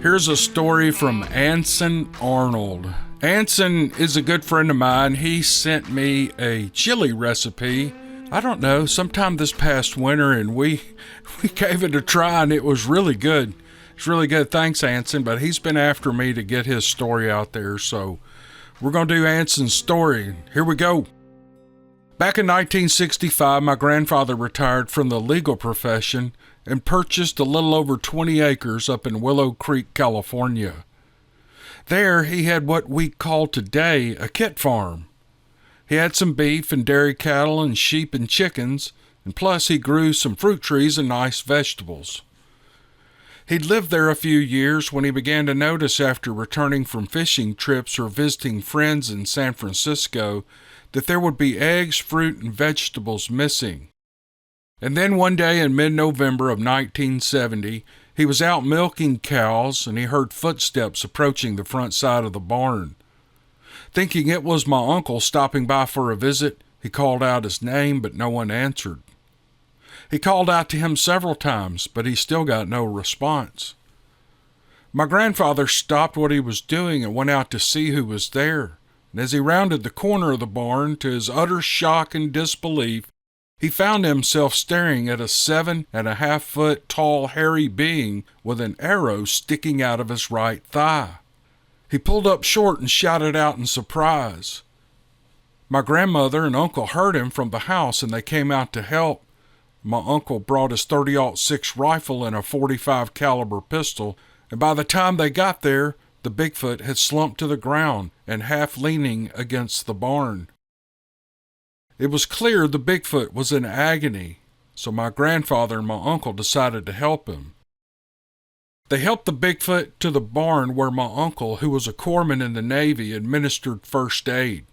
Here's a story from Anson Arnold. Anson is a good friend of mine. He sent me a chili recipe, I don't know, sometime this past winter, and we gave it a try, and it was really good. It's really good. Thanks, Anson, but he's been after me to get his story out there, so we're going to do Anson's story. Here we go. Back in 1965, my grandfather retired from the legal profession and purchased a little over 20 acres up in Willow Creek, California. There, he had what we call today a kit farm. He had some beef and dairy cattle and sheep and chickens, and plus he grew some fruit trees and nice vegetables. He'd lived there a few years when he began to notice after returning from fishing trips or visiting friends in San Francisco that there would be eggs, fruit, and vegetables missing. And then one day in mid-November of 1970, he was out milking cows and he heard footsteps approaching the front side of the barn. Thinking it was my uncle stopping by for a visit, he called out his name, but no one answered. He called out to him several times, but he still got no response. My grandfather stopped what he was doing and went out to see who was there. And as he rounded the corner of the barn, to his utter shock and disbelief, he found himself staring at a 7.5-foot tall hairy being with an arrow sticking out of his right thigh. He pulled up short and shouted out in surprise. My grandmother and uncle heard him from the house and they came out to help. My uncle brought his .30-06 rifle and a .45 caliber pistol, and by the time they got there, the Bigfoot had slumped to the ground and half leaning against the barn. It was clear the Bigfoot was in agony, so my grandfather and my uncle decided to help him. They helped the Bigfoot to the barn where my uncle, who was a corpsman in the Navy, administered first aid.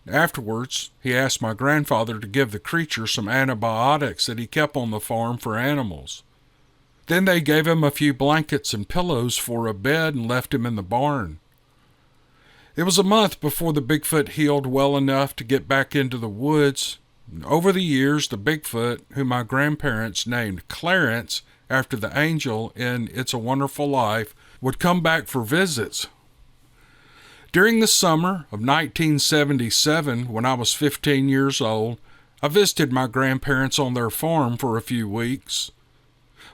Afterwards, he asked my grandfather to give the creature some antibiotics that he kept on the farm for animals. Then they gave him a few blankets and pillows for a bed and left him in the barn. It was a month before the Bigfoot healed well enough to get back into the woods. Over the years, the Bigfoot, whom my grandparents named Clarence after the angel in It's a Wonderful Life, would come back for visits. During the summer of 1977, when I was 15 years old, I visited my grandparents on their farm for a few weeks.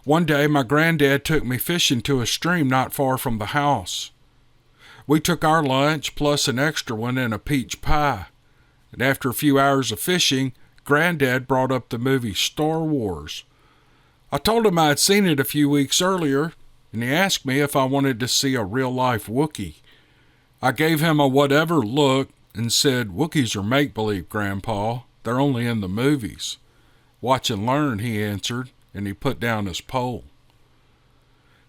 One day, my granddad took me fishing to a stream not far from the house. We took our lunch plus an extra one and a peach pie. And after a few hours of fishing, Granddad brought up the movie Star Wars. I told him I had seen it a few weeks earlier, and he asked me if I wanted to see a real-life Wookiee. I gave him a whatever look and said, "Wookiees are make-believe, Grandpa. They're only in the movies." "Watch and learn," he answered, and he put down his pole.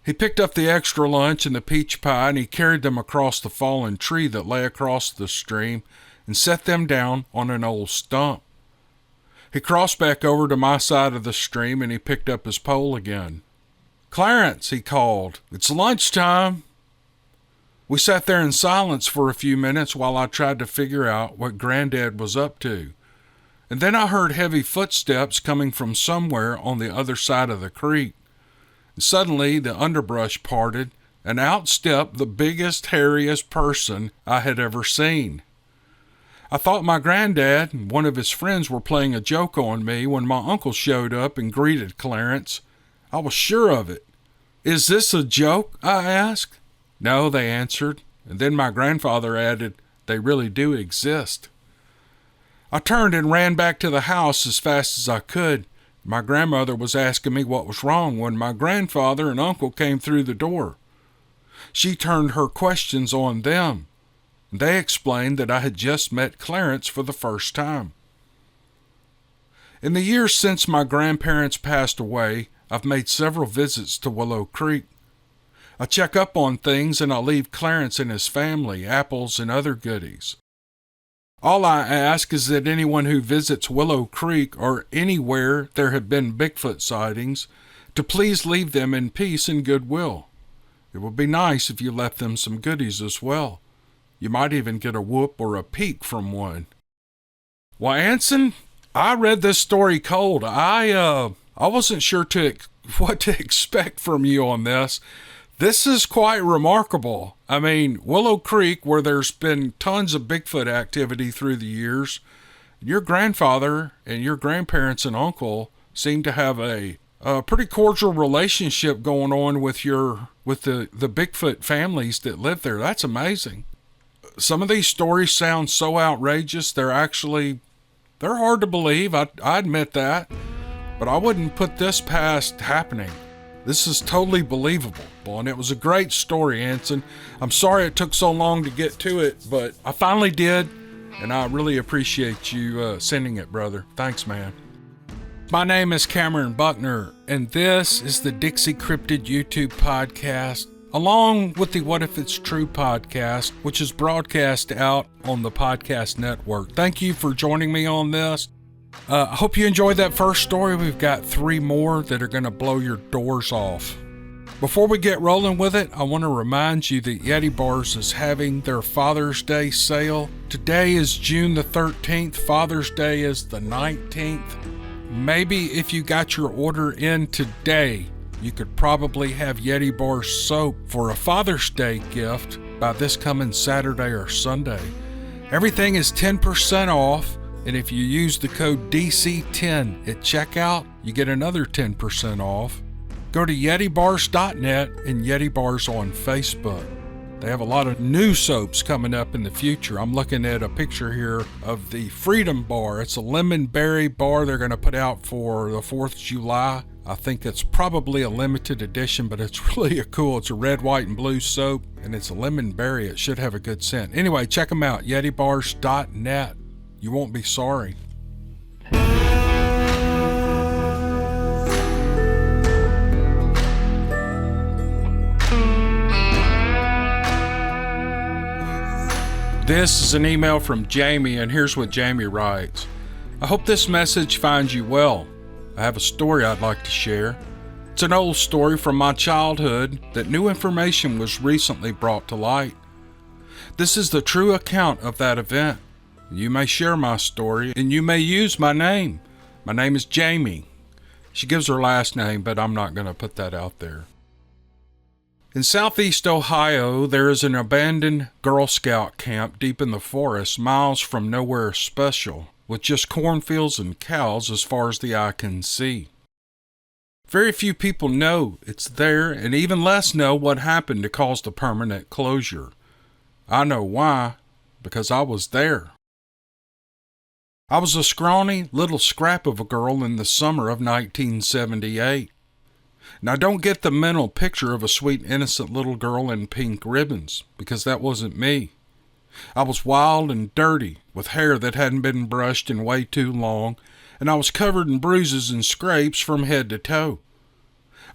He picked up the extra lunch and the peach pie, and he carried them across the fallen tree that lay across the stream and set them down on an old stump. He crossed back over to my side of the stream, and he picked up his pole again. "Clarence," he called, "it's lunchtime." We sat there in silence for a few minutes while I tried to figure out what Granddad was up to. And then I heard heavy footsteps coming from somewhere on the other side of the creek. Suddenly, the underbrush parted, and out stepped the biggest, hairiest person I had ever seen. I thought my granddad and one of his friends were playing a joke on me when my uncle showed up and greeted Clarence. I was sure of it. "Is this a joke?" I asked. "No," they answered, and then my grandfather added, "They really do exist." I turned and ran back to the house as fast as I could. My grandmother was asking me what was wrong when my grandfather and uncle came through the door. She turned her questions on them. They explained that I had just met Clarence for the first time. In the years since my grandparents passed away, I've made several visits to Willow Creek. I check up on things and I leave Clarence and his family apples and other goodies. All I ask is that anyone who visits Willow Creek or anywhere there have been Bigfoot sightings to please leave them in peace and goodwill. It would be nice if you left them some goodies as well. You might even get a whoop or a peek from one. Well, Anson, I read this story cold. I wasn't sure what to expect from you on this. This is quite remarkable. I mean, Willow Creek, where there's been tons of Bigfoot activity through the years, your grandfather and your grandparents and uncle seem to have a pretty cordial relationship going on with the Bigfoot families that live there. That's amazing. Some of these stories sound so outrageous, they're hard to believe. I admit that, but I wouldn't put this past happening. This is totally believable, and it was a great story, Anson. I'm sorry it took so long to get to it, but I finally did, and I really appreciate you sending it, brother. Thanks, man. My name is Cameron Buckner, and this is the Dixiecryptid YouTube podcast, along with the What If It's True podcast, which is broadcast out on the podcast network. Thank you for joining me on this. I hope you enjoyed that first story. We've got 3 more that are going to blow your doors off. Before we get rolling with it, I want to remind you that Yeti Bars is having their Father's Day sale. Today is June the 13th. Father's Day is the 19th. Maybe if you got your order in today, you could probably have Yeti Bar soap for a Father's Day gift by this coming Saturday or Sunday. Everything is 10% off, and if you use the code DC10 at checkout, you get another 10% off. Go to YetiBars.net and Yeti Bars on Facebook. They have a lot of new soaps coming up in the future. I'm looking at a picture here of the Freedom Bar. It's a lemon berry bar they're going to put out for the 4th of July. I think it's probably a limited edition, but it's really cool. It's a red, white, and blue soap, and it's a lemon berry. It should have a good scent. Anyway, check them out, YetiBars.net. You won't be sorry. This is an email from Jamie, and here's what Jamie writes. I hope this message finds you well. I have a story I'd like to share. It's an old story from my childhood that new information was recently brought to light. This is the true account of that event. You may share my story, and you may use my name. My name is Jamie. She gives her last name, but I'm not going to put that out there. In southeast Ohio, there is an abandoned Girl Scout camp deep in the forest, miles from nowhere special, with just cornfields and cows as far as the eye can see. Very few people know it's there, and even less know what happened to cause the permanent closure. I know why, because I was there. I was a scrawny little scrap of a girl in the summer of 1978. Now don't get the mental picture of a sweet innocent little girl in pink ribbons, because that wasn't me. I was wild and dirty, with hair that hadn't been brushed in way too long, and I was covered in bruises and scrapes from head to toe.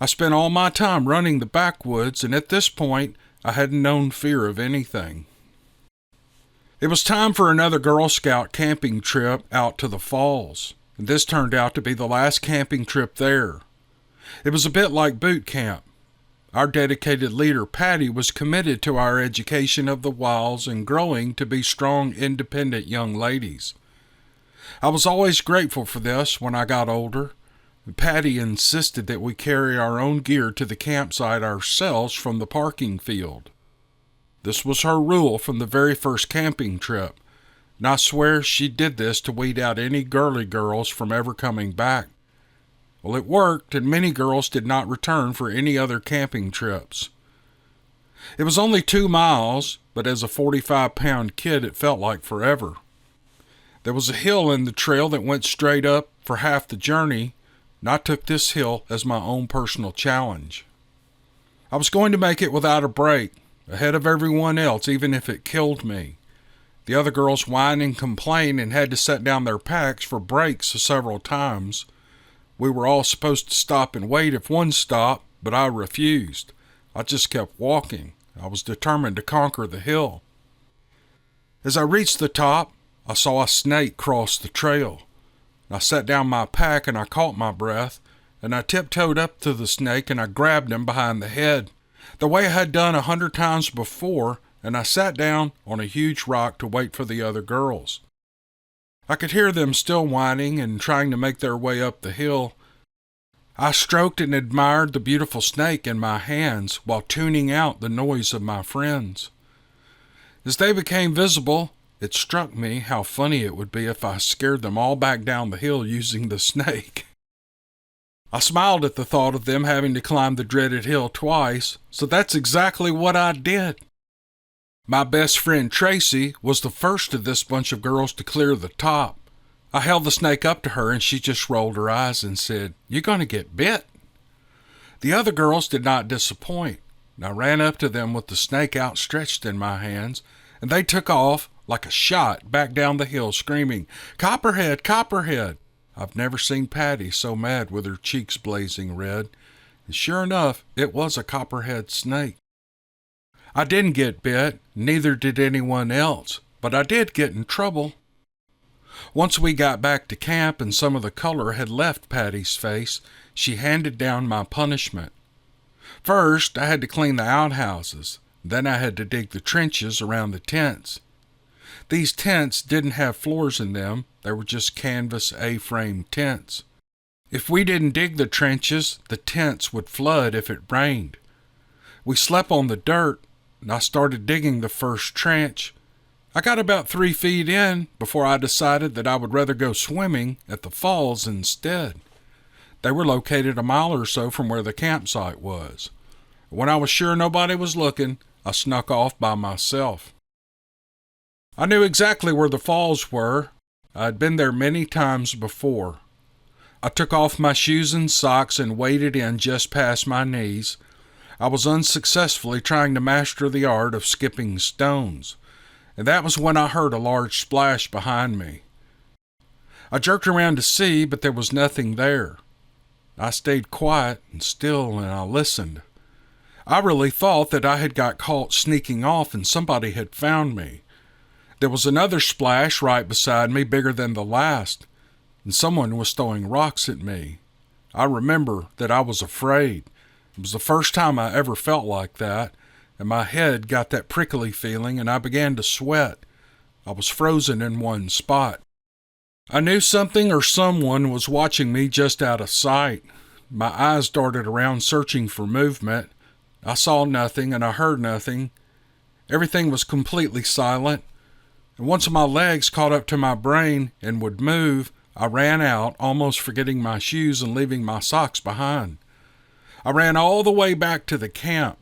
I spent all my time running the backwoods, and at this point, I hadn't known fear of anything. It was time for another Girl Scout camping trip out to the falls, and this turned out to be the last camping trip there. It was a bit like boot camp. Our dedicated leader, Patty, was committed to our education of the wilds and growing to be strong, independent young ladies. I was always grateful for this when I got older. Patty insisted that we carry our own gear to the campsite ourselves from the parking field. This was her rule from the very first camping trip, and I swear she did this to weed out any girly girls from ever coming back. Well, it worked, and many girls did not return for any other camping trips. It was only 2 miles, but as a 45-pound kid, it felt like forever. There was a hill in the trail that went straight up for half the journey, and I took this hill as my own personal challenge. I was going to make it without a break, ahead of everyone else, even if it killed me. The other girls whined and complained and had to set down their packs for breaks several times. We were all supposed to stop and wait if one stopped, but I refused. I just kept walking. I was determined to conquer the hill. As I reached the top, I saw a snake cross the trail. I set down my pack and I caught my breath, and I tiptoed up to the snake and I grabbed him behind the head, the way I had done 100 times before, and I sat down on a huge rock to wait for the other girls. I could hear them still whining and trying to make their way up the hill. I stroked and admired the beautiful snake in my hands while tuning out the noise of my friends. As they became visible, it struck me how funny it would be if I scared them all back down the hill using the snake. I smiled at the thought of them having to climb the dreaded hill twice, so that's exactly what I did. My best friend Tracy was the first of this bunch of girls to clear the top. I held the snake up to her and she just rolled her eyes and said, "You're going to get bit." The other girls did not disappoint. I ran up to them with the snake outstretched in my hands, and they took off like a shot back down the hill screaming, "Copperhead, Copperhead!" I've never seen Patty so mad with her cheeks blazing red, and sure enough, it was a copperhead snake. I didn't get bit, neither did anyone else, but I did get in trouble. Once we got back to camp and some of the color had left Patty's face, she handed down my punishment. First, I had to clean the outhouses. Then I had to dig the trenches around the tents. These tents didn't have floors in them. They were just canvas A-frame tents. If we didn't dig the trenches, the tents would flood if it rained. We slept on the dirt, and I started digging the first trench. I got about 3 feet in before I decided that I would rather go swimming at the falls instead. They were located a mile or so from where the campsite was. When I was sure nobody was looking, I snuck off by myself. I knew exactly where the falls were. I had been there many times before. I took off my shoes and socks and waded in just past my knees. I was unsuccessfully trying to master the art of skipping stones, and that was when I heard a large splash behind me. I jerked around to see, but there was nothing there. I stayed quiet and still, and I listened. I really thought that I had got caught sneaking off and somebody had found me. There was another splash right beside me, bigger than the last, and someone was throwing rocks at me. I remember that I was afraid. It was the first time I ever felt like that, and my head got that prickly feeling, and I began to sweat. I was frozen in one spot. I knew something or someone was watching me just out of sight. My eyes darted around searching for movement. I saw nothing and I heard nothing. Everything was completely silent. And once my legs caught up to my brain and would move, I ran out, almost forgetting my shoes and leaving my socks behind. I ran all the way back to the camp.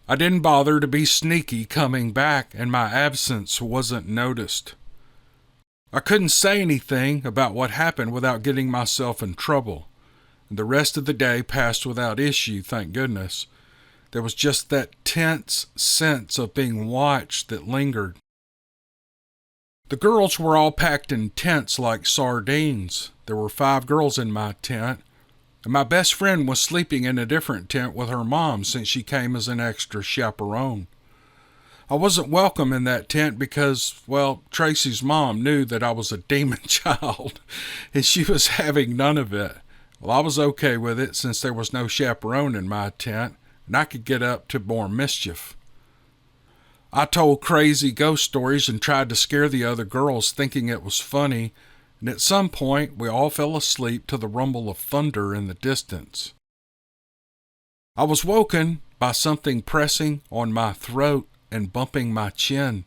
I didn't bother to be sneaky coming back, and my absence wasn't noticed. I couldn't say anything about what happened without getting myself in trouble. The rest of the day passed without issue, thank goodness. There was just that tense sense of being watched that lingered. The girls were all packed in tents like sardines. There were 5 girls in my tent, and my best friend was sleeping in a different tent with her mom since she came as an extra chaperone. I wasn't welcome in that tent because, well, Tracy's mom knew that I was a demon child, and she was having none of it. Well, I was okay with it since there was no chaperone in my tent, and I could get up to more mischief. I told crazy ghost stories and tried to scare the other girls, thinking it was funny, and at some point we all fell asleep to the rumble of thunder in the distance. I was woken by something pressing on my throat and bumping my chin.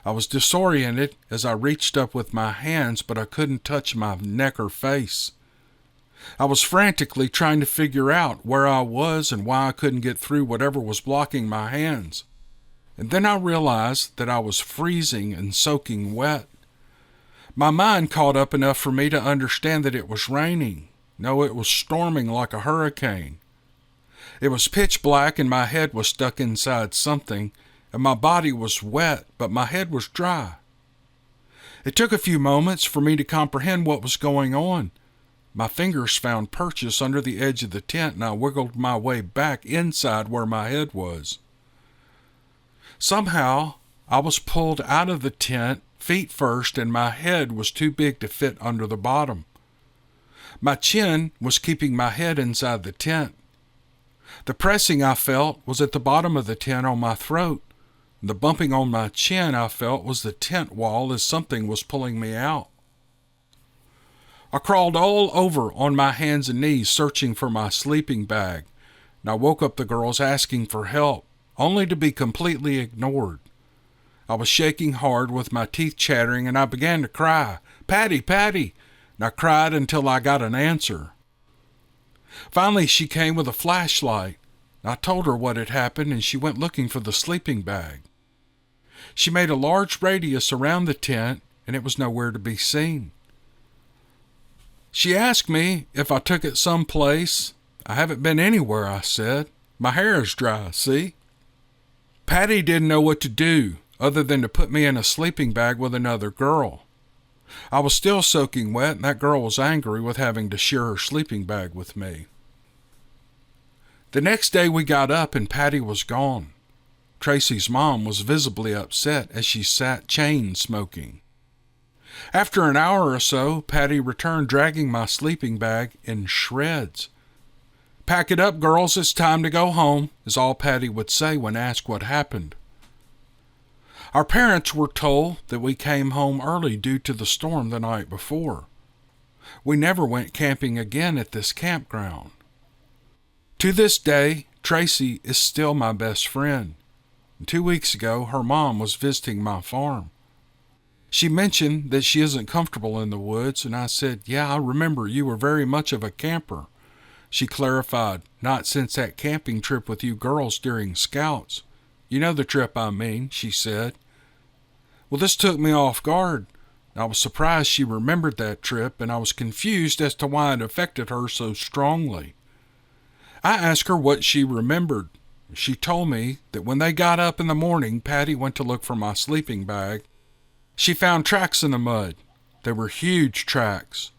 I was disoriented as I reached up with my hands, but I couldn't touch my neck or face. I was frantically trying to figure out where I was and why I couldn't get through whatever was blocking my hands. And then I realized that I was freezing and soaking wet. My mind caught up enough for me to understand that it was raining. No, it was storming like a hurricane. It was pitch black and my head was stuck inside something, and my body was wet, but my head was dry. It took a few moments for me to comprehend what was going on. My fingers found purchase under the edge of the tent, and I wiggled my way back inside where my head was. Somehow, I was pulled out of the tent, feet first, and my head was too big to fit under the bottom. My chin was keeping my head inside the tent. The pressing I felt was at the bottom of the tent on my throat. The bumping on my chin I felt was the tent wall as something was pulling me out. I crawled all over on my hands and knees searching for my sleeping bag, and I woke up the girls asking for help, only to be completely ignored. I was shaking hard with my teeth chattering, and I began to cry, "Patty, Patty!" And I cried until I got an answer. Finally, she came with a flashlight. I told her what had happened, and she went looking for the sleeping bag. She made a large radius around the tent, and it was nowhere to be seen. She asked me if I took it someplace. "I haven't been anywhere," I said. "My hair is dry, see?" Patty didn't know what to do other than to put me in a sleeping bag with another girl. I was still soaking wet, and that girl was angry with having to share her sleeping bag with me. The next day we got up and Patty was gone. Tracy's mom was visibly upset as she sat chain smoking. After an hour or so, Patty returned dragging my sleeping bag in shreds. "Pack it up, girls, it's time to go home," is all Patty would say when asked what happened. Our parents were told that we came home early due to the storm the night before. We never went camping again at this campground. To this day, Tracy is still my best friend. 2 weeks ago, her mom was visiting my farm. She mentioned that she isn't comfortable in the woods, and I said, "Yeah, I remember you were very much of a camper." She clarified, "Not since that camping trip with you girls during Scouts. You know the trip I mean," she said. Well, this took me off guard. I was surprised she remembered that trip, and I was confused as to why it affected her so strongly. I asked her what she remembered. She told me that when they got up in the morning, Patty went to look for my sleeping bag. She found tracks in the mud. They were huge tracks.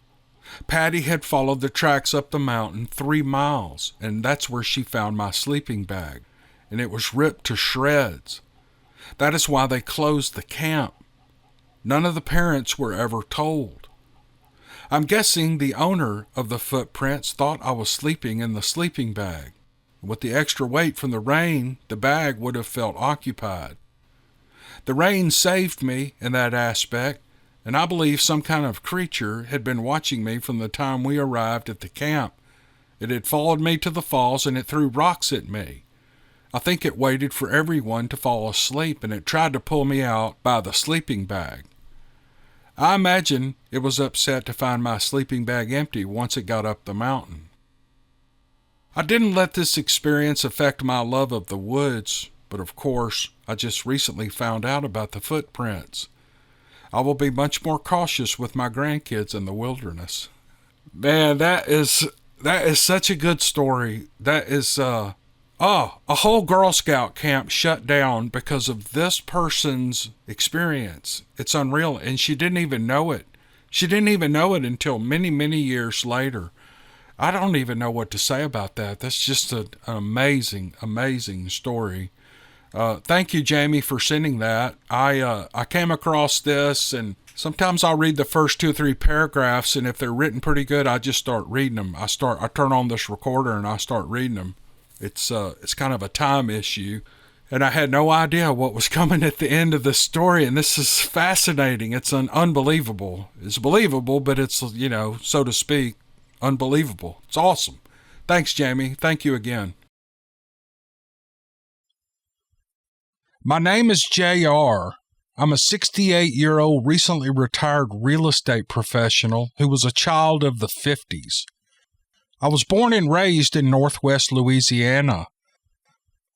Patty had followed the tracks up the mountain 3 miles, and that's where she found my sleeping bag, and it was ripped to shreds. That is why they closed the camp. None of the parents were ever told. I'm guessing the owner of the footprints thought I was sleeping in the sleeping bag. With the extra weight from the rain, the bag would have felt occupied. The rain saved me in that aspect, and I believe some kind of creature had been watching me from the time we arrived at the camp. It had followed me to the falls, and it threw rocks at me. I think it waited for everyone to fall asleep, and it tried to pull me out by the sleeping bag. I imagine it was upset to find my sleeping bag empty once it got up the mountain. I didn't let this experience affect my love of the woods, but of course, I just recently found out about the footprints. I will be much more cautious with my grandkids in the wilderness. Man, that is such a good story. That is, a whole Girl Scout camp shut down because of this person's experience. It's unreal, and she didn't even know it. She didn't even know it until many, many years later. I don't even know what to say about that. That's just an amazing, amazing story. Thank you, Jamie, for sending that. I came across this, and sometimes I'll read the first 2 or 3 paragraphs, and if they're written pretty good, I just start reading them. I turn on this recorder and I start reading them. It's kind of a time issue, and I had no idea what was coming at the end of the story, and this is fascinating. It's unbelievable. It's believable, but it's, so to speak, unbelievable. It's awesome. Thanks, Jamie. Thank you again. My name is JR. I'm a 68-year-old recently retired real estate professional who was a child of the 50s. I was born and raised in Northwest Louisiana.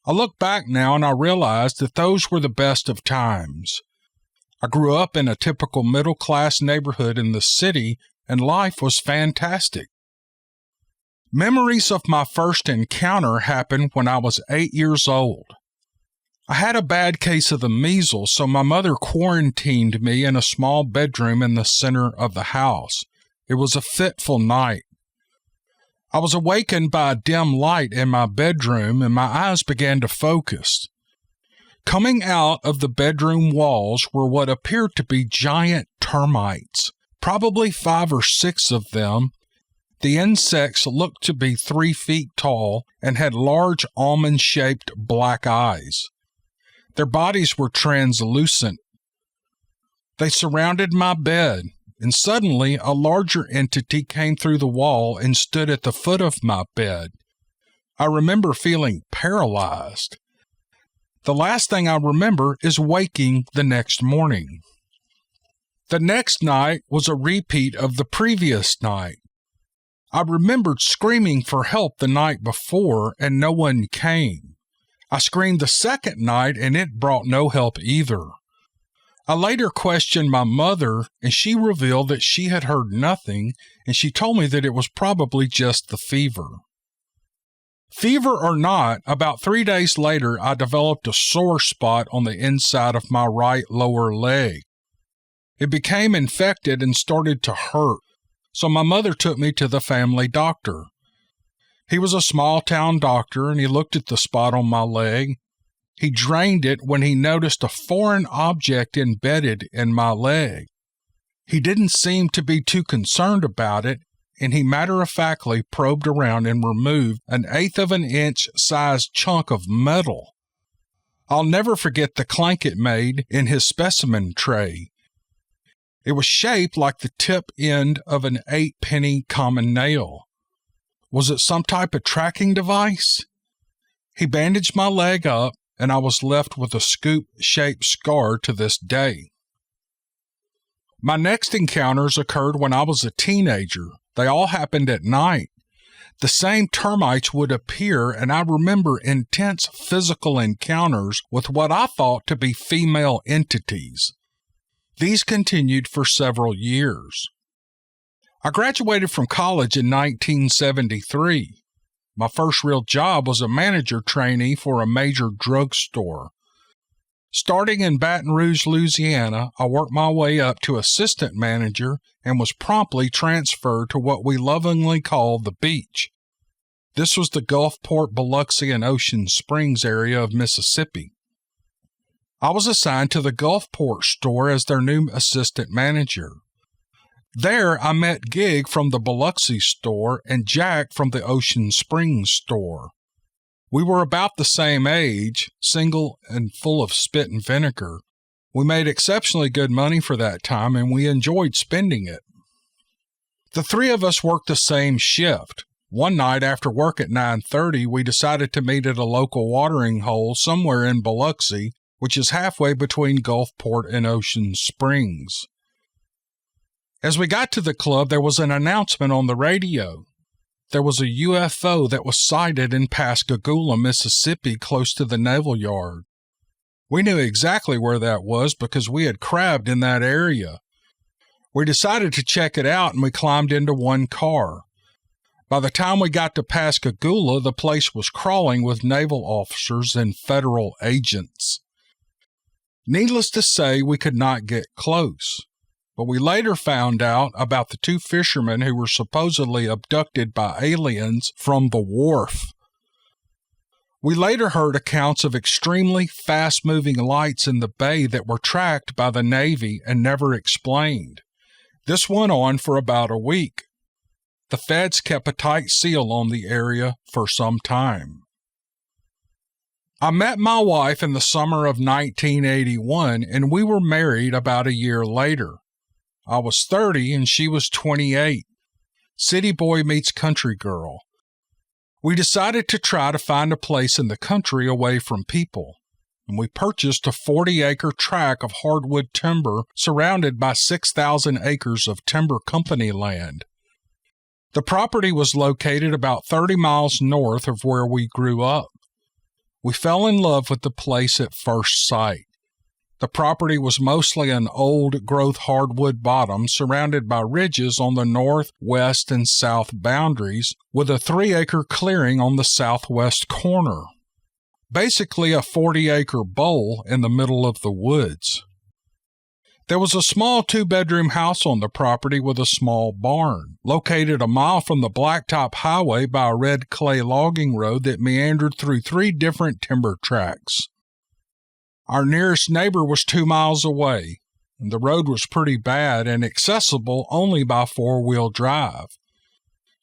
I look back now and I realize that those were the best of times. I grew up in a typical middle-class neighborhood in the city, and life was fantastic. Memories of my first encounter happened when I was 8 years old. I had a bad case of the measles, so my mother quarantined me in a small bedroom in the center of the house. It was a fitful night. I was awakened by a dim light in my bedroom, and my eyes began to focus. Coming out of the bedroom walls were what appeared to be giant termites, probably 5 or 6 of them. The insects looked to be 3 feet tall and had large almond-shaped black eyes. Their bodies were translucent. They surrounded my bed, and suddenly a larger entity came through the wall and stood at the foot of my bed. I remember feeling paralyzed. The last thing I remember is waking the next morning. The next night was a repeat of the previous night. I remembered screaming for help the night before, and no one came. I screamed the second night, and it brought no help either. I later questioned my mother, and she revealed that she had heard nothing, and she told me that it was probably just the fever. Fever or not, about 3 days later, I developed a sore spot on the inside of my right lower leg. It became infected and started to hurt, so my mother took me to the family doctor. He was a small-town doctor, and he looked at the spot on my leg. He drained it when he noticed a foreign object embedded in my leg. He didn't seem to be too concerned about it, and he matter-of-factly probed around and removed an 1/8 of an inch sized chunk of metal. I'll never forget the clank it made in his specimen tray. It was shaped like the tip end of an 8-penny common nail. Was it some type of tracking device? He bandaged my leg up, and I was left with a scoop-shaped scar to this day. My next encounters occurred when I was a teenager. They all happened at night. The same termites would appear, and I remember intense physical encounters with what I thought to be female entities. These continued for several years. I graduated from college in 1973. My first real job was a manager trainee for a major drugstore. Starting in Baton Rouge, Louisiana, I worked my way up to assistant manager and was promptly transferred to what we lovingly call the beach. This was the Gulfport, Biloxi, and Ocean Springs area of Mississippi. I was assigned to the Gulfport store as their new assistant manager. There, I met Gig from the Biloxi store and Jack from the Ocean Springs store. We were about the same age, single and full of spit and vinegar. We made exceptionally good money for that time, and we enjoyed spending it. The 3 of us worked the same shift. One night after work at 9:30, we decided to meet at a local watering hole somewhere in Biloxi, which is halfway between Gulfport and Ocean Springs. As we got to the club, there was an announcement on the radio. There was a UFO that was sighted in Pascagoula, Mississippi, close to the Naval Yard. We knew exactly where that was because we had crabbed in that area. We decided to check it out, and we climbed into one car. By the time we got to Pascagoula, the place was crawling with naval officers and federal agents. Needless to say, we could not get close. But we later found out about the 2 fishermen who were supposedly abducted by aliens from the wharf. We later heard accounts of extremely fast-moving lights in the bay that were tracked by the Navy and never explained. This went on for about a week. The feds kept a tight seal on the area for some time. I met my wife in the summer of 1981, and we were married about a year later. I was 30 and she was 28. City boy meets country girl. We decided to try to find a place in the country away from people, and we purchased a 40-acre tract of hardwood timber surrounded by 6,000 acres of timber company land. The property was located about 30 miles north of where we grew up. We fell in love with the place at first sight. The property was mostly an old-growth hardwood bottom surrounded by ridges on the north, west, and south boundaries, with a 3-acre clearing on the southwest corner. Basically a 40-acre bowl in the middle of the woods. There was a small 2-bedroom house on the property with a small barn, located a mile from the Blacktop Highway by a red clay logging road that meandered through 3 different timber tracts. Our nearest neighbor was 2 miles away, and the road was pretty bad and accessible only by four-wheel drive.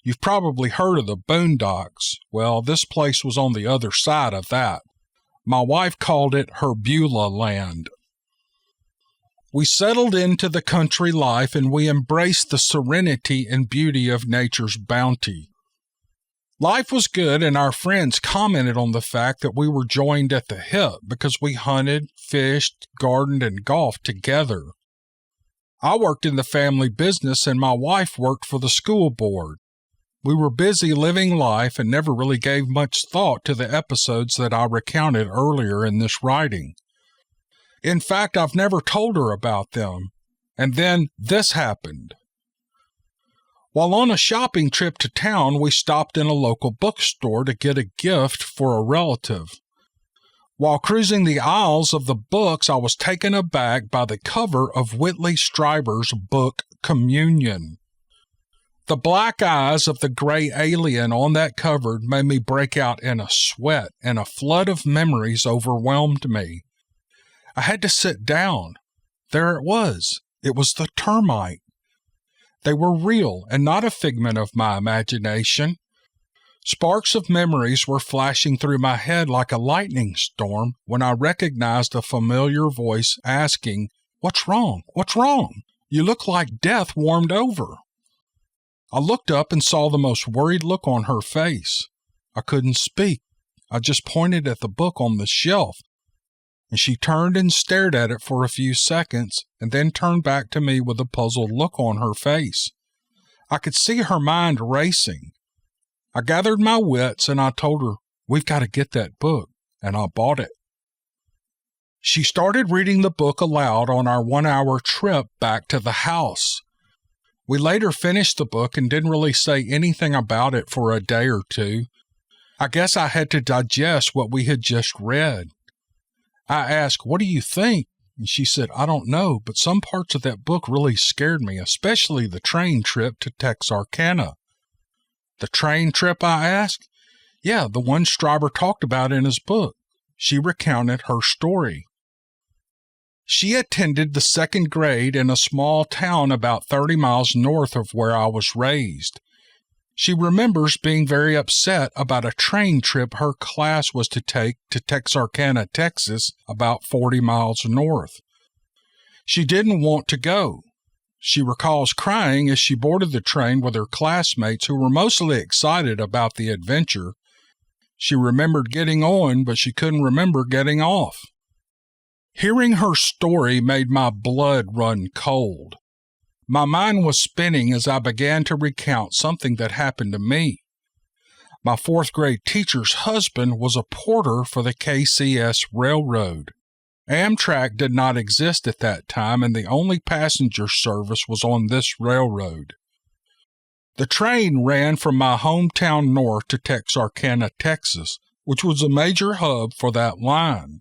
You've probably heard of the Boondocks. Well, this place was on the other side of that. My wife called it her Beulah land. We settled into the country life and we embraced the serenity and beauty of nature's bounty. Life was good, and our friends commented on the fact that we were joined at the hip because we hunted, fished, gardened, and golfed together. I worked in the family business and my wife worked for the school board. We were busy living life and never really gave much thought to the episodes that I recounted earlier in this writing. In fact, I've never told her about them. And then this happened. While on a shopping trip to town, we stopped in a local bookstore to get a gift for a relative. While cruising the aisles of the books, I was taken aback by the cover of Whitley Strieber's book, Communion. The black eyes of the gray alien on that cover made me break out in a sweat, and a flood of memories overwhelmed me. I had to sit down. There it was. It was the termite. They were real and not a figment of my imagination. Sparks of memories were flashing through my head like a lightning storm when I recognized a familiar voice asking, "What's wrong? What's wrong? You look like death warmed over." I looked up and saw the most worried look on her face. I couldn't speak. I just pointed at the book on the shelf, and she turned and stared at it for a few seconds and then turned back to me with a puzzled look on her face. I could see her mind racing. I gathered my wits and I told her, "We've got to get that book," and I bought it. She started reading the book aloud on our 1-hour trip back to the house. We later finished the book and didn't really say anything about it for a day or two. I guess I had to digest what we had just read. I asked, "What do you think?" And she said, "I don't know, but some parts of that book really scared me, especially the train trip to Texarkana." "The train trip?" I asked. "Yeah, the one Strieber talked about in his book." She recounted her story. She attended the 2nd grade in a small town about 30 miles north of where I was raised. She remembers being very upset about a train trip her class was to take to Texarkana, Texas, about 40 miles north. She didn't want to go. She recalls crying as she boarded the train with her classmates who were mostly excited about the adventure. She remembered getting on, but she couldn't remember getting off. Hearing her story made my blood run cold. My mind was spinning as I began to recount something that happened to me. My 4th grade teacher's husband was a porter for the KCS Railroad. Amtrak did not exist at that time, and the only passenger service was on this railroad. The train ran from my hometown north to Texarkana, Texas, which was a major hub for that line.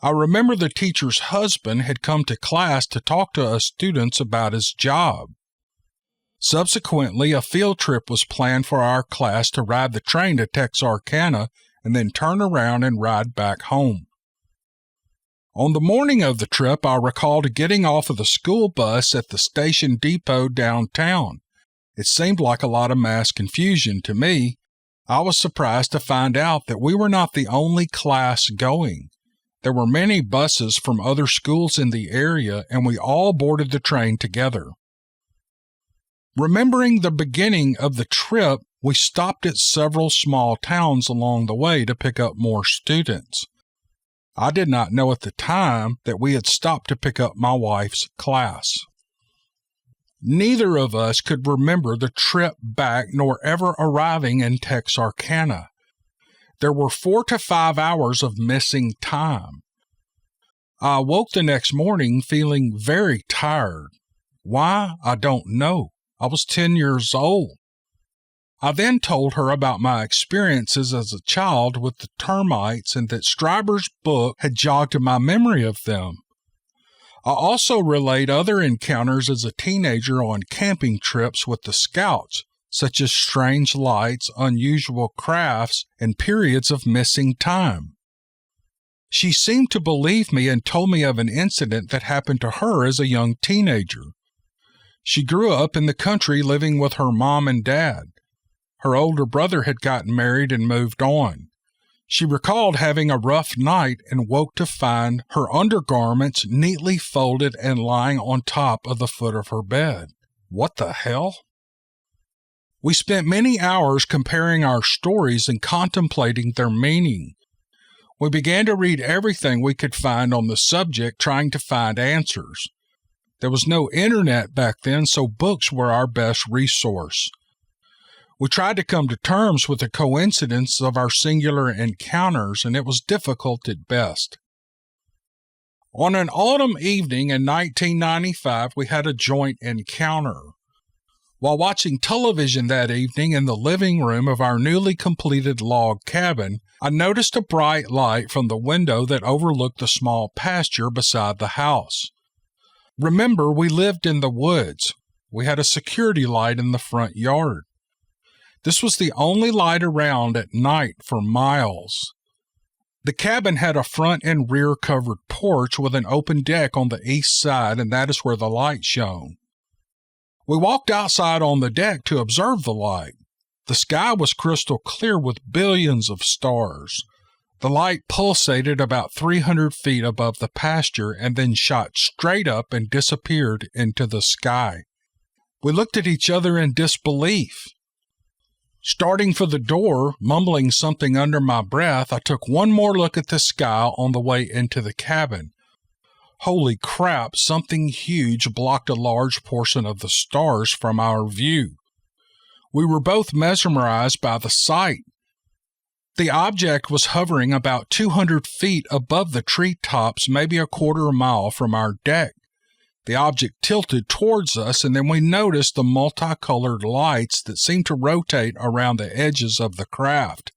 I remember the teacher's husband had come to class to talk to us students about his job. Subsequently, a field trip was planned for our class to ride the train to Texarkana and then turn around and ride back home. On the morning of the trip, I recalled getting off of the school bus at the station depot downtown. It seemed like a lot of mass confusion to me. I was surprised to find out that we were not the only class going. There were many buses from other schools in the area, and we all boarded the train together. Remembering the beginning of the trip, we stopped at several small towns along the way to pick up more students. I did not know at the time that we had stopped to pick up my wife's class. Neither of us could remember the trip back nor ever arriving in Texarkana. There were 4 to 5 hours of missing time. I awoke the next morning feeling very tired. Why? I don't know. I was 10 years old. I then told her about my experiences as a child with the termites and that Strieber's book had jogged my memory of them. I also relayed other encounters as a teenager on camping trips with the scouts, such as strange lights, unusual crafts, and periods of missing time. She seemed to believe me and told me of an incident that happened to her as a young teenager. She grew up in the country living with her mom and dad. Her older brother had gotten married and moved on. She recalled having a rough night and woke to find her undergarments neatly folded and lying on top of the foot of her bed. What the hell? We spent many hours comparing our stories and contemplating their meaning. We began to read everything we could find on the subject, trying to find answers. There was no internet back then, so books were our best resource. We tried to come to terms with the coincidence of our singular encounters, and it was difficult at best. On an autumn evening in 1995, we had a joint encounter. While watching television that evening in the living room of our newly completed log cabin, I noticed a bright light from the window that overlooked the small pasture beside the house. Remember, we lived in the woods. We had a security light in the front yard. This was the only light around at night for miles. The cabin had a front and rear covered porch with an open deck on the east side, and that is where the light shone. We walked outside on the deck to observe the light. The sky was crystal clear with billions of stars. The light pulsated about 300 feet above the pasture and then shot straight up and disappeared into the sky. We looked at each other in disbelief. Starting for the door, mumbling something under my breath, I took one more look at the sky on the way into the cabin. Holy crap, something huge blocked a large portion of the stars from our view. We were both mesmerized by the sight. The object was hovering about 200 feet above the treetops, maybe a quarter mile from our deck. The object tilted towards us, and then we noticed the multicolored lights that seemed to rotate around the edges of the craft.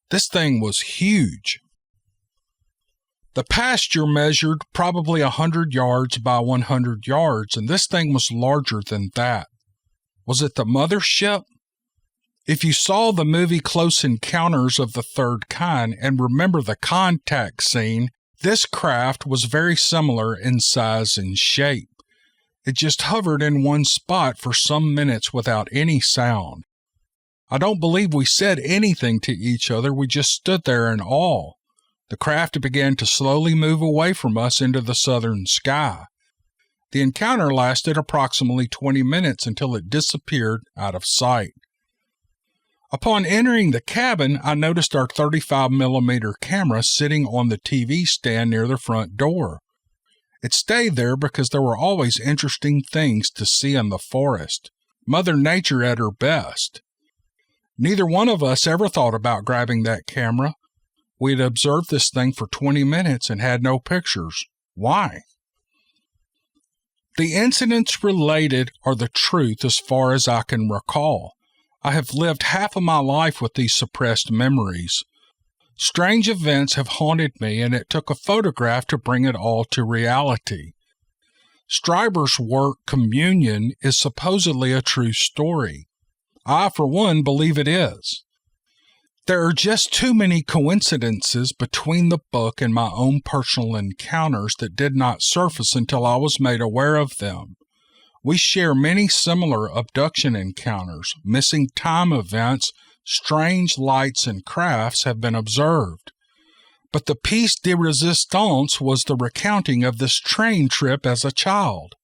This thing was huge. The pasture measured probably 100 yards by 100 yards, and this thing was larger than that. Was it the mothership? If you saw the movie Close Encounters of the Third Kind and remember the contact scene, this craft was very similar in size and shape. It just hovered in one spot for some minutes without any sound. I don't believe we said anything to each other, we just stood there in awe. The craft began to slowly move away from us into the southern sky. The encounter lasted approximately 20 minutes until it disappeared out of sight. Upon entering the cabin, I noticed our 35mm camera sitting on the TV stand near the front door. It stayed there because there were always interesting things to see in the forest. Mother Nature at her best. Neither one of us ever thought about grabbing that camera. We had observed this thing for 20 minutes and had no pictures. Why? The incidents related are the truth as far as I can recall. I have lived half of my life with these suppressed memories. Strange events have haunted me, and it took a photograph to bring it all to reality. Stryber's work, Communion, is supposedly a true story. I, for one, believe it is. There are just too many coincidences between the book and my own personal encounters that did not surface until I was made aware of them. We share many similar abduction encounters, missing time events, strange lights and crafts have been observed. But the piece de resistance was the recounting of this train trip as a child.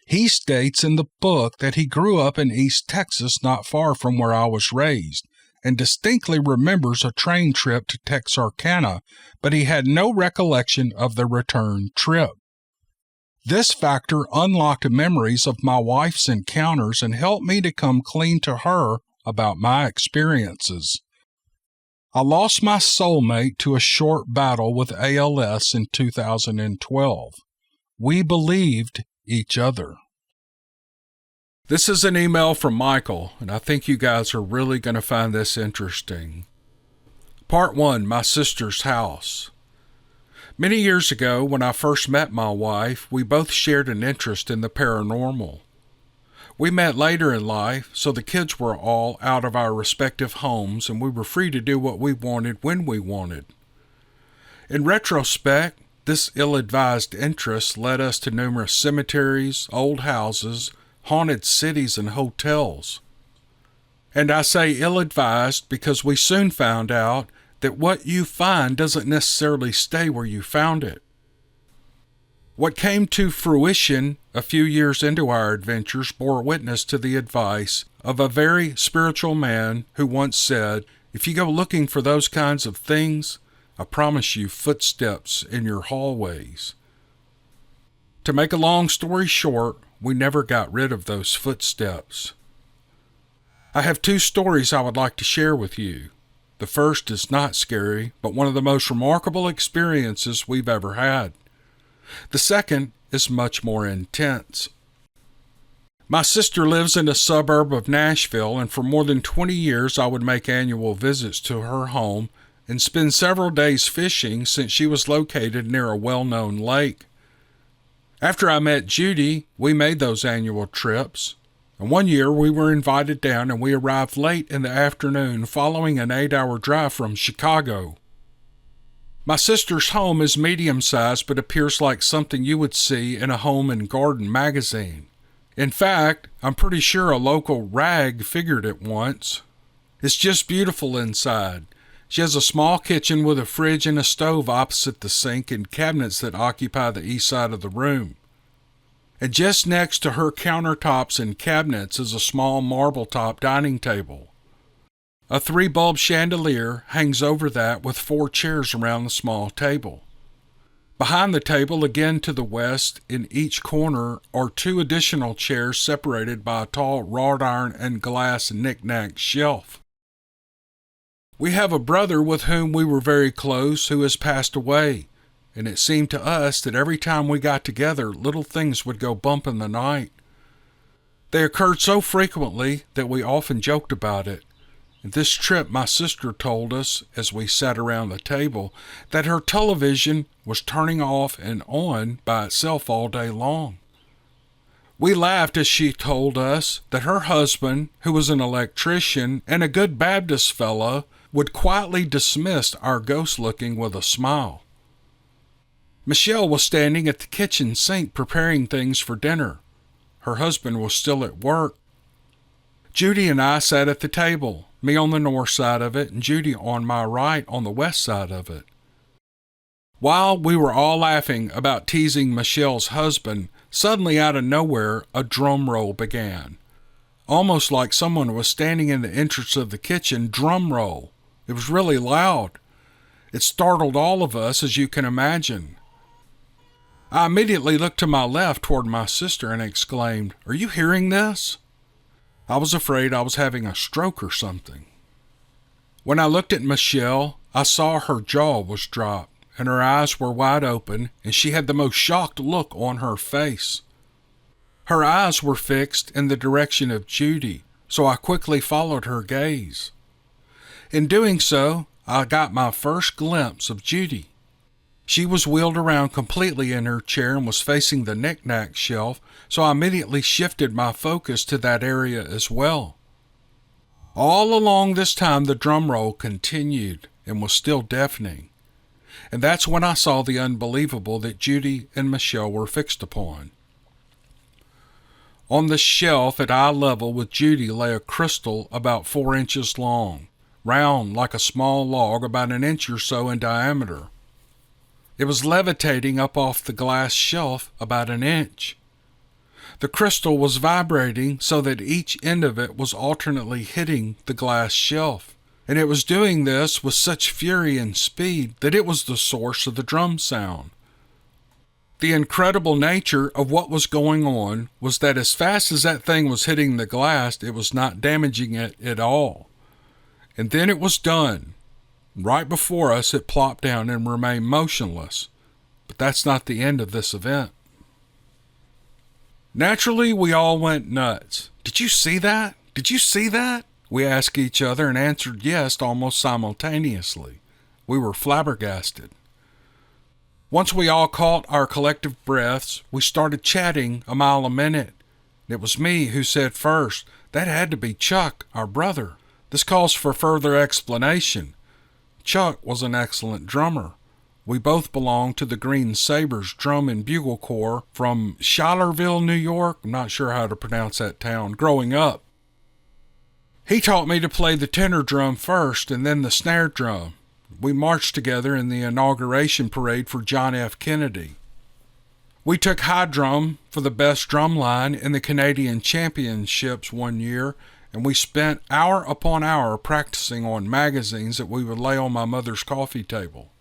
He states in the book that he grew up in East Texas not far from where I was raised, and distinctly remembers a train trip to Texarkana, but he had no recollection of the return trip. This factor unlocked memories of my wife's encounters and helped me to come clean to her about my experiences. I lost my soulmate to a short battle with ALS in 2012. We believed each other. This is an email from Michael, and I think you guys are really going to find this interesting. Part 1, My Sister's House. Many years ago, when I first met my wife, we both shared an interest in the paranormal. We met later in life, so the kids were all out of our respective homes, and we were free to do what we wanted when we wanted. In retrospect, this ill-advised interest led us to numerous cemeteries, old houses, haunted cities, and hotels. And I say ill-advised because we soon found out that what you find doesn't necessarily stay where you found it. What came to fruition a few years into our adventures bore witness to the advice of a very spiritual man who once said, "If you go looking for those kinds of things, I promise you footsteps in your hallways." To make a long story short, we never got rid of those footsteps. I have 2 stories I would like to share with you. The first is not scary, but one of the most remarkable experiences we've ever had. The second is much more intense. My sister lives in a suburb of Nashville, and for more than 20 years I would make annual visits to her home and spend several days fishing since she was located near a well-known lake. After I met Judy, we made those annual trips, and one year we were invited down and we arrived late in the afternoon following an 8-hour drive from Chicago. My sister's home is medium-sized but appears like something you would see in a home and garden magazine. In fact, I'm pretty sure a local rag figured it once. It's just beautiful inside. She has a small kitchen with a fridge and a stove opposite the sink and cabinets that occupy the east side of the room. And just next to her countertops and cabinets is a small marble-top dining table. A 3-bulb chandelier hangs over that with 4 chairs around the small table. Behind the table, again to the west, in each corner, are 2 additional chairs separated by a tall wrought iron and glass knick-knack shelf. We have a brother with whom we were very close who has passed away, and it seemed to us that every time we got together, little things would go bump in the night. They occurred so frequently that we often joked about it. And this trip, my sister told us, as we sat around the table, that her television was turning off and on by itself all day long. We laughed as she told us that her husband, who was an electrician and a good Baptist fellow, would quietly dismiss our ghost looking with a smile. Michelle was standing at the kitchen sink preparing things for dinner. Her husband was still at work. Judy and I sat at the table, me on the north side of it and Judy on my right on the west side of it. While we were all laughing about teasing Michelle's husband, suddenly out of nowhere a drum roll began. Almost like someone was standing in the entrance of the kitchen. Drum roll. It was really loud. It startled all of us, as you can imagine. I immediately looked to my left toward my sister and exclaimed, "Are you hearing this?" I was afraid I was having a stroke or something. When I looked at Michelle, I saw her jaw was dropped, and her eyes were wide open, and she had the most shocked look on her face. Her eyes were fixed in the direction of Judy, so I quickly followed her gaze. In doing so, I got my first glimpse of Judy. She was wheeled around completely in her chair and was facing the knick-knack shelf, so I immediately shifted my focus to that area as well. All along this time, the drum roll continued and was still deafening. And that's when I saw the unbelievable that Judy and Michelle were fixed upon. On the shelf at eye level with Judy lay a crystal about 4 inches long, round like a small log about an inch or so in diameter. It was levitating up off the glass shelf about an inch. The crystal was vibrating so that each end of it was alternately hitting the glass shelf, and it was doing this with such fury and speed that it was the source of the drum sound. The incredible nature of what was going on was that as fast as that thing was hitting the glass, it was not damaging it at all. And then it was done. Right before us, it plopped down and remained motionless. But that's not the end of this event. Naturally, we all went nuts. "Did you see that? Did you see that?" We asked each other and answered yes almost simultaneously. We were flabbergasted. Once we all caught our collective breaths, we started chatting a mile a minute. It was me who said first, "That had to be Chuck, our brother." This calls for further explanation. Chuck was an excellent drummer. We both belonged to the Green Sabres Drum and Bugle Corps from Schuylerville, New York. I'm not sure how to pronounce that town. Growing up, he taught me to play the tenor drum first and then the snare drum. We marched together in the inauguration parade for John F. Kennedy. We took high drum for the best drum line in the Canadian Championships one year, and we spent hour upon hour practicing on magazines that we would lay on my mother's coffee table.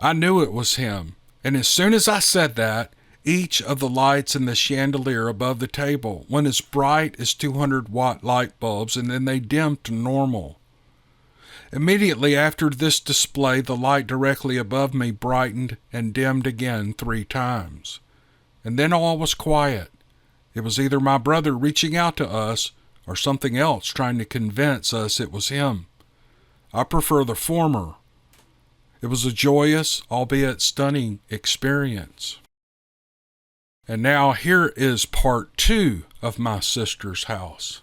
I knew it was him, and as soon as I said that, each of the lights in the chandelier above the table went as bright as 200-watt light bulbs, and then they dimmed to normal. Immediately after this display, the light directly above me brightened and dimmed again 3 times. And then all was quiet. It was either my brother reaching out to us or something else trying to convince us it was him. I prefer the former. It was a joyous, albeit stunning, experience. And now here is part 2 of my sister's house.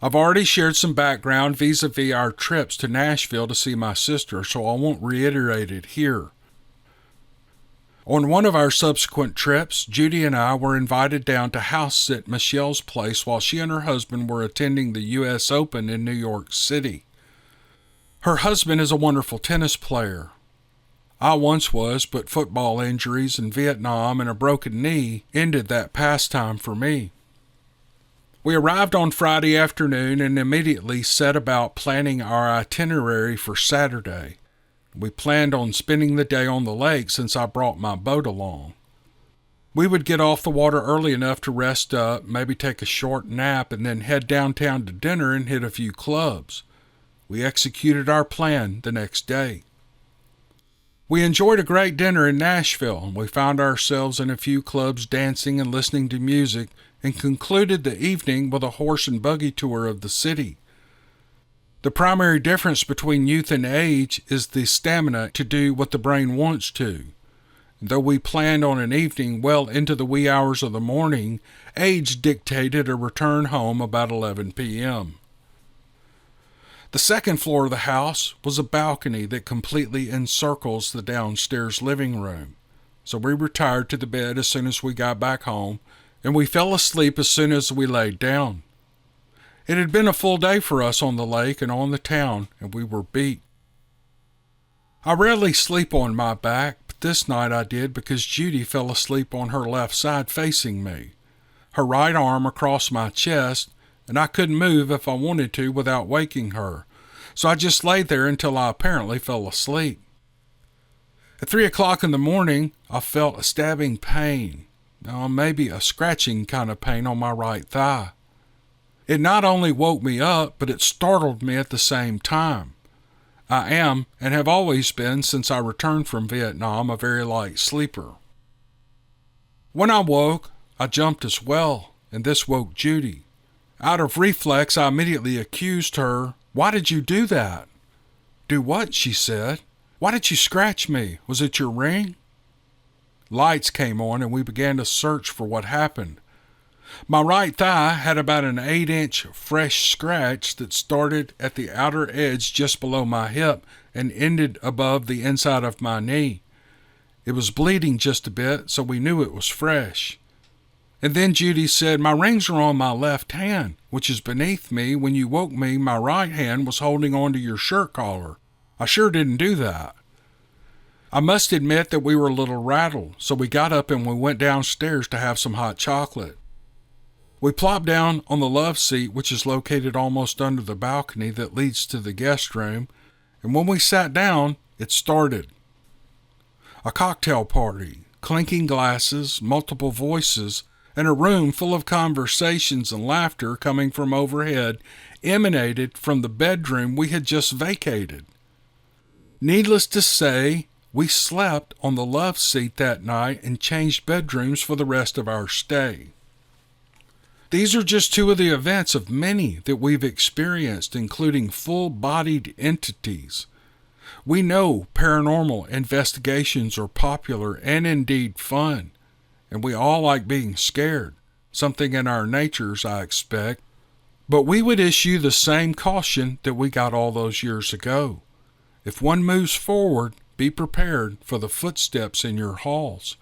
I've already shared some background vis-a-vis our trips to Nashville to see my sister, so I won't reiterate it here. On one of our subsequent trips, Judy and I were invited down to house sit Michelle's place while she and her husband were attending the U.S. Open in New York City. Her husband is a wonderful tennis player. I once was, but football injuries in Vietnam and a broken knee ended that pastime for me. We arrived on Friday afternoon and immediately set about planning our itinerary for Saturday. We planned on spending the day on the lake since I brought my boat along. We would get off the water early enough to rest up, maybe take a short nap, and then head downtown to dinner and hit a few clubs. We executed our plan the next day. We enjoyed a great dinner in Nashville, and we found ourselves in a few clubs dancing and listening to music, and concluded the evening with a horse and buggy tour of the city. The primary difference between youth and age is the stamina to do what the brain wants to. And though we planned on an evening well into the wee hours of the morning, age dictated a return home about 11 p.m. The second floor of the house was a balcony that completely encircles the downstairs living room. So we retired to the bed as soon as we got back home, and we fell asleep as soon as we laid down. It had been a full day for us on the lake and on the town, and we were beat. I rarely sleep on my back, but this night I did because Judy fell asleep on her left side facing me, her right arm across my chest, and I couldn't move if I wanted to without waking her, so I just laid there until I apparently fell asleep. At 3 o'clock in the morning, I felt a stabbing pain, maybe a scratching kind of pain on my right thigh. It not only woke me up, but it startled me at the same time. I am, and have always been since I returned from Vietnam, a very light sleeper. When I woke, I jumped as well, and this woke Judy. Out of reflex, I immediately accused her. "Why did you do that?" "Do what?" she said. "Why did you scratch me? Was it your ring?" Lights came on, and we began to search for what happened. My right thigh had about an 8-inch fresh scratch that started at the outer edge just below my hip and ended above the inside of my knee. It was bleeding just a bit, so we knew it was fresh. And then Judy said, "My rings are on my left hand, which is beneath me. When you woke me, my right hand was holding onto your shirt collar. I sure didn't do that." I must admit that we were a little rattled, so we got up and we went downstairs to have some hot chocolate. We plopped down on the love seat, which is located almost under the balcony that leads to the guest room, and when we sat down, it started. A cocktail party, clinking glasses, multiple voices, and a room full of conversations and laughter coming from overhead emanated from the bedroom we had just vacated. Needless to say, we slept on the love seat that night and changed bedrooms for the rest of our stay. These are just 2 of the events of many that we've experienced, including full-bodied entities. We know paranormal investigations are popular and indeed fun, and we all like being scared, something in our natures, I expect, but we would issue the same caution that we got all those years ago. If one moves forward, be prepared for the footsteps in your halls.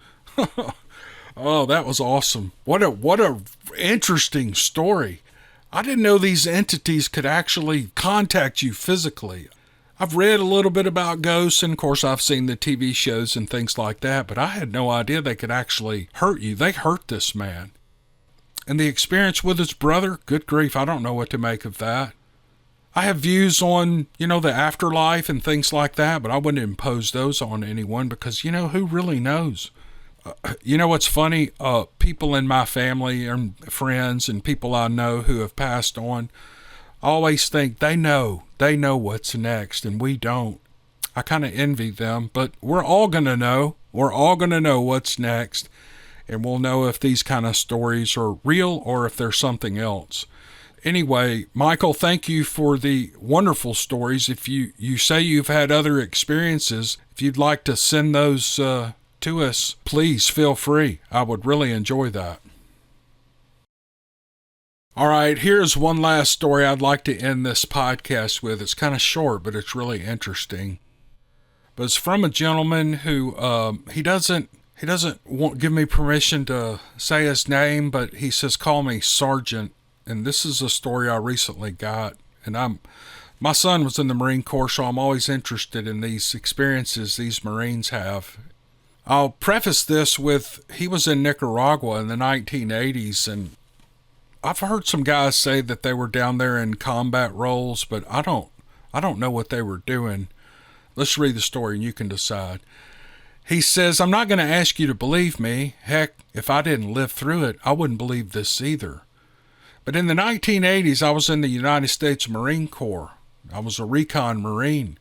Oh, that was awesome. What a interesting story. I didn't know these entities could actually contact you physically. I've read a little bit about ghosts, and of course I've seen the TV shows and things like that, but I had no idea they could actually hurt you. They hurt this man. And the experience with his brother, good grief, I don't know what to make of that. I have views on, the afterlife and things like that, but I wouldn't impose those on anyone because, who really knows? What's funny? People in my family and friends and people I know who have passed on always think they know what's next, and we don't. I kind of envy them, but we're all going to know. We're all going to know what's next, and we'll know if these kind of stories are real or if they're something else. Anyway, Michael, thank you for the wonderful stories. If you say you've had other experiences, if you'd like to send those to us, please feel free. I would really enjoy that. All right, here's one last story I'd like to end this podcast with. It's kind of short, but it's really interesting. But it's from a gentleman who he doesn't give me permission to say his name, but he says call me Sergeant. And this is a story I recently got. And my son was in the Marine Corps, so I'm always interested in these experiences these Marines have. I'll preface this with he was in Nicaragua in the 1980s, and I've heard some guys say that they were down there in combat roles, but I don't know what they were doing. Let's read the story and you can decide. He says, I'm not going to ask you to believe me. Heck, if I didn't live through it, I wouldn't believe this either. But in the 1980s, I was in the United States Marine Corps. I was a recon Marine.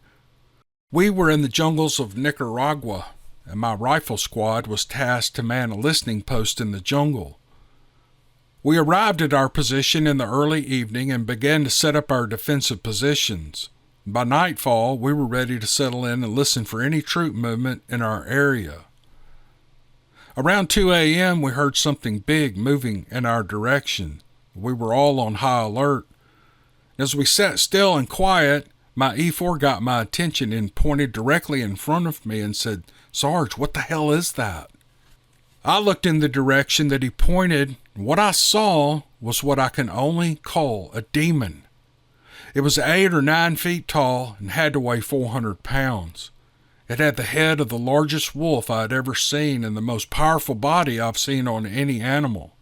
We were in the jungles of Nicaragua, and my rifle squad was tasked to man a listening post in the jungle. We arrived at our position in the early evening and began to set up our defensive positions. By nightfall, we were ready to settle in and listen for any troop movement in our area. Around 2 a.m., we heard something big moving in our direction. We were all on high alert. As we sat still and quiet, my E4 got my attention and pointed directly in front of me and said, Sarge, what the hell is that? I looked in the direction that he pointed, and what I saw was what I can only call a demon. It was 8 or 9 feet tall and had to weigh 400 pounds. It had the head of the largest wolf I had ever seen and the most powerful body I've seen on any animal.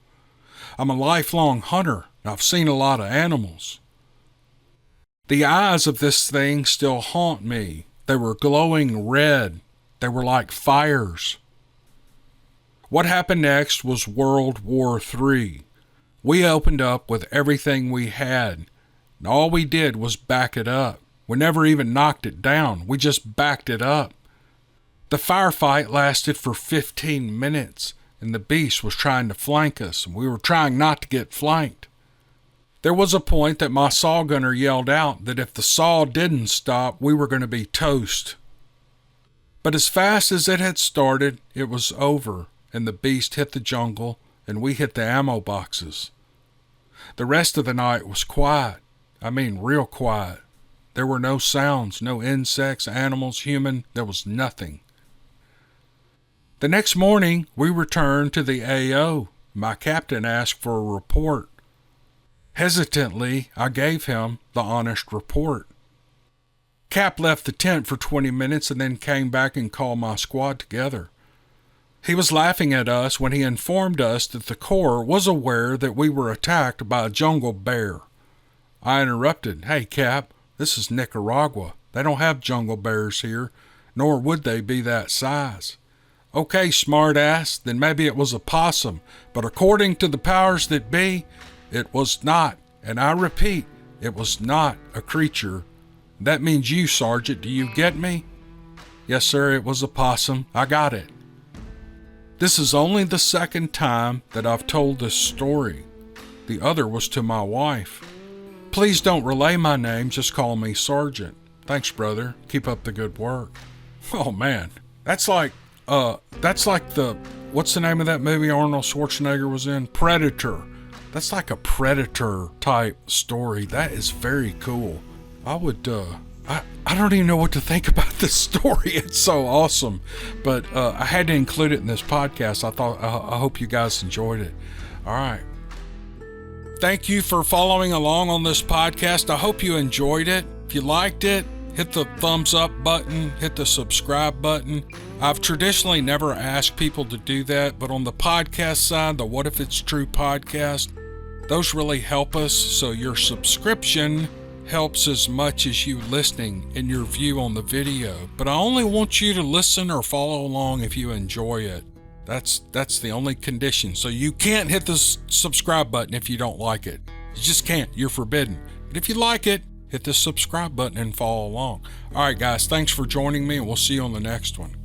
I'm a lifelong hunter, and I've seen a lot of animals. The eyes of this thing still haunt me. They were glowing red. They were like fires. What happened next was World War III. We opened up with everything we had, and all we did was back it up. We never even knocked it down. We just backed it up. The firefight lasted for 15 minutes, and the beast was trying to flank us, and we were trying not to get flanked. There was a point that my saw gunner yelled out that if the saw didn't stop, we were going to be toast. But as fast as it had started, it was over, and the beast hit the jungle, and we hit the ammo boxes. The rest of the night was quiet. I mean, real quiet. There were no sounds, no insects, animals, human. There was nothing. The next morning, we returned to the AO. My captain asked for a report. Hesitantly, I gave him the honest report. Cap left the tent for 20 minutes and then came back and called my squad together. He was laughing at us when he informed us that the Corps was aware that we were attacked by a jungle bear. I interrupted, Hey, Cap, this is Nicaragua. They don't have jungle bears here, nor would they be that size. Okay, smartass, then maybe it was a possum, but according to the powers that be, it was not, and I repeat, it was not a creature. That means you, Sergeant. Do you get me? Yes, sir, it was a possum. I got it. This is only the second time that I've told this story. The other was to my wife. Please don't relay my name, just call me Sergeant. Thanks, brother. Keep up the good work. Oh, man. That's like what's the name of that movie Arnold Schwarzenegger was in? Predator. That's like a Predator type story. That is very cool. I would I don't even know what to think about this story. It's so awesome. But I had to include it in this podcast. I hope you guys enjoyed it. All right. Thank you for following along on this podcast. I hope you enjoyed it. If you liked it, hit the thumbs up button, hit the subscribe button. I've traditionally never asked people to do that, but on the podcast side, the What If It's True podcast, those really help us. So your subscription helps as much as you listening and your view on the video. But I only want you to listen or follow along if you enjoy it. That's the only condition. So you can't hit the subscribe button if you don't like it. You just can't. You're forbidden. But if you like it, hit the subscribe button and follow along. All right, guys, thanks for joining me, and we'll see you on the next one.